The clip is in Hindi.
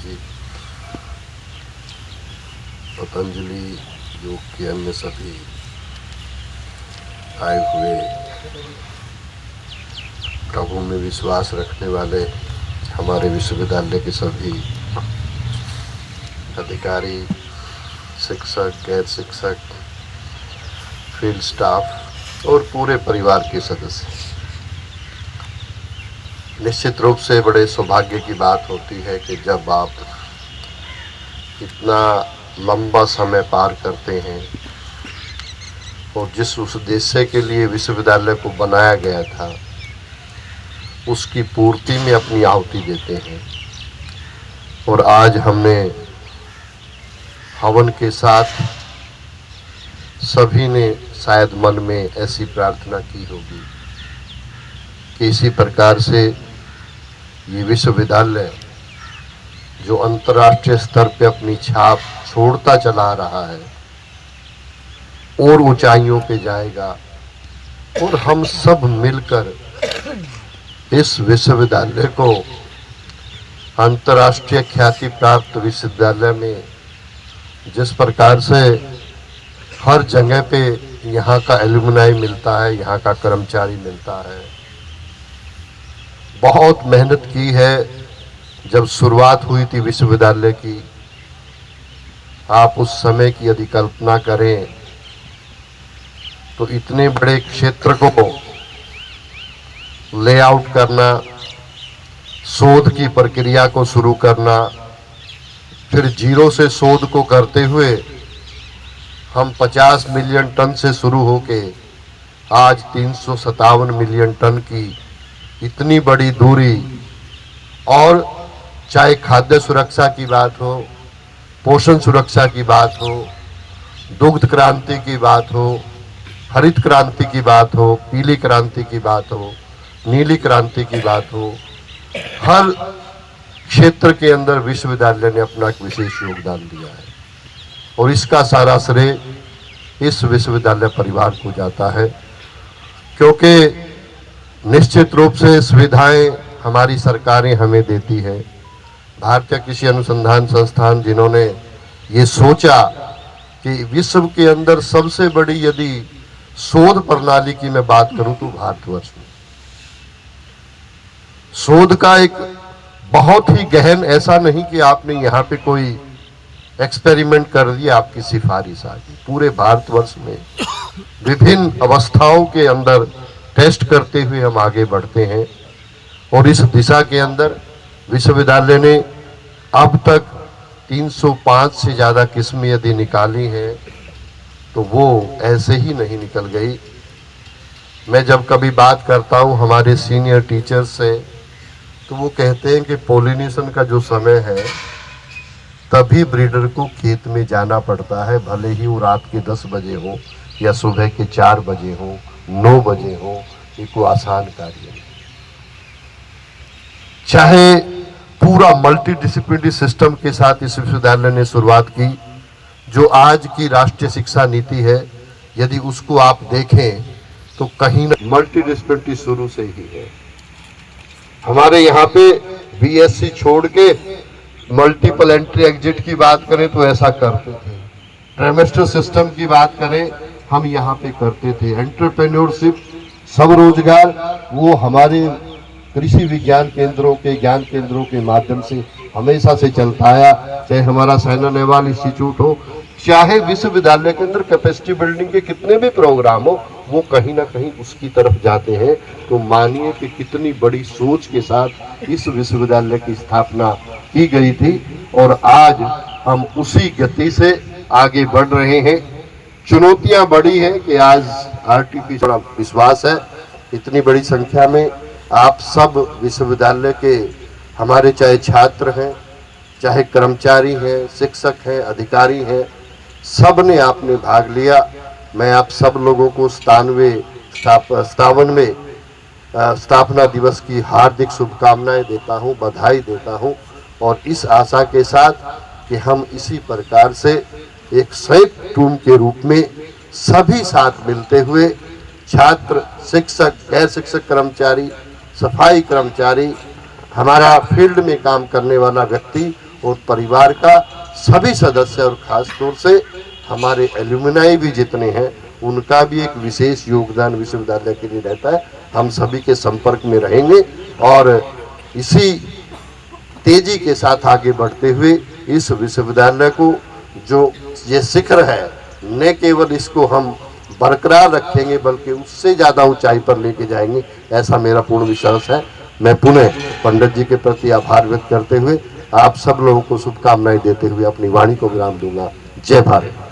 जी, पतंजलि योग के अन्य सभी आए हुए प्रभु में विश्वास रखने वाले हमारे विश्वविद्यालय के सभी अधिकारी, शिक्षक, गैर शिक्षक, फील्ड स्टाफ और पूरे परिवार के सदस्य, निश्चित रूप से बड़े सौभाग्य की बात होती है कि जब आप इतना लंबा समय पार करते हैं और जिस उद्देश्य के लिए विश्वविद्यालय को बनाया गया था उसकी पूर्ति में अपनी आहुति देते हैं। और आज हमने हवन के साथ सभी ने शायद मन में ऐसी प्रार्थना की होगी कि इसी प्रकार से ये विश्वविद्यालय जो अंतर्राष्ट्रीय स्तर पे अपनी छाप छोड़ता चला रहा है और ऊंचाइयों पे जाएगा और हम सब मिलकर इस विश्वविद्यालय को अंतर्राष्ट्रीय ख्याति प्राप्त विश्वविद्यालय में जिस प्रकार से हर जगह पे यहाँ का एलुमनाई मिलता है, यहाँ का कर्मचारी मिलता है, बहुत मेहनत की है। जब शुरुआत हुई थी विश्वविद्यालय की, आप उस समय की यदि कल्पना करें तो इतने बड़े क्षेत्र को लेआउट करना, शोध की प्रक्रिया को शुरू करना, फिर जीरो से शोध को करते हुए हम 50 मिलियन टन से शुरू होके आज 357 मिलियन टन की इतनी बड़ी दूरी, और चाहे खाद्य सुरक्षा की बात हो, पोषण सुरक्षा की बात हो, दुग्ध क्रांति की बात हो, हरित क्रांति की बात हो, पीली क्रांति की बात हो, नीली क्रांति की बात हो, हर क्षेत्र के अंदर विश्वविद्यालय ने अपना एक विशेष योगदान दिया है और इसका सारा श्रेय इस विश्वविद्यालय परिवार को जाता है। क्योंकि निश्चित रूप से सुविधाएं हमारी सरकारें हमें देती है। भारतीय कृषि अनुसंधान संस्थान जिन्होंने ये सोचा कि विश्व के अंदर सबसे बड़ी यदि शोध प्रणाली की मैं बात करूं तो भारतवर्ष में शोध का एक बहुत ही गहन, ऐसा नहीं कि आपने यहाँ पे कोई एक्सपेरिमेंट कर दिया, आपकी सिफारिश आ गई। पूरे भारतवर्ष में विभिन्न अवस्थाओं के अंदर टेस्ट करते हुए हम आगे बढ़ते हैं और इस दिशा के अंदर विश्वविद्यालय ने अब तक 305 से ज़्यादा किस्में यदि निकाली हैं तो वो ऐसे ही नहीं निकल गई। मैं जब कभी बात करता हूँ हमारे सीनियर टीचर्स से तो वो कहते हैं कि पोलिनेशन का जो समय है तभी ब्रीडर को खेत में जाना पड़ता है, भले ही वो रात के 10 बजे हो या सुबह के 4 बजे हो, 9 बजे हो, ये कोई आसान कार्य नहीं। चाहे पूरा मल्टी डिसिप्लिनरी सिस्टम के साथ इस विश्वविद्यालय ने शुरुआत की, जो आज की राष्ट्रीय शिक्षा नीति है, यदि उसको आप देखें तो कहीं ना मल्टी डिसिप्लिनरी शुरू से ही है। हमारे यहाँ पे बीएससी छोड़ के मल्टीपल एंट्री एग्जिट की बात करें तो ऐसा करते थे, ट्राइमेस्टर सिस्टम की बात करें हम यहाँ पे करते थे, एंटरप्रेन्योरशिप, स्वरोजगार, वो हमारे कृषि विज्ञान केंद्रों के ज्ञान केंद्रों के माध्यम से हमेशा से चलता आया। चाहे हमारा साइना नेहवाल इंस्टीट्यूट हो, चाहे विश्वविद्यालय के अंदर कैपेसिटी बिल्डिंग के कितने भी प्रोग्राम हो, वो कहीं ना कहीं उसकी तरफ जाते हैं। तो मानिए कि कितनी बड़ी सोच के साथ इस विश्वविद्यालय की स्थापना की गई थी और आज हम उसी गति से आगे बढ़ रहे हैं। चुनौतियां बड़ी हैं कि आज आरटीपी बड़ा विश्वास है, इतनी बड़ी संख्या में आप सब विश्वविद्यालय के हमारे चाहे छात्र हैं, चाहे कर्मचारी हैं, शिक्षक हैं, अधिकारी हैं, सब ने आपने भाग लिया। मैं आप सब लोगों को 57वें स्थापना दिवस की हार्दिक शुभकामनाएं देता हूं, बधाई देता हूं और इस आशा के साथ कि हम इसी प्रकार से एक संयुक्त टीम के रूप में सभी साथ मिलते हुए छात्र, शिक्षक, गैर शिक्षक कर्मचारी, सफाई कर्मचारी, हमारा फील्ड में काम करने वाला व्यक्ति और परिवार का सभी सदस्य और खास तौर से हमारे एल्यूमिनाई भी जितने हैं उनका भी एक विशेष योगदान विश्वविद्यालय के लिए रहता है। हम सभी के संपर्क में रहेंगे और इसी तेजी के साथ आगे बढ़ते हुए इस विश्वविद्यालय को जो ये शिखर है न केवल इसको हम बरकरार रखेंगे बल्कि उससे ज़्यादा ऊंचाई पर लेके जाएंगे, ऐसा मेरा पूर्ण विश्वास है। मैं पुनः पंडित जी के प्रति आभार व्यक्त करते हुए आप सब लोगों को शुभकामनाएं देते हुए अपनी वाणी को विराम दूंगा। जय भारत।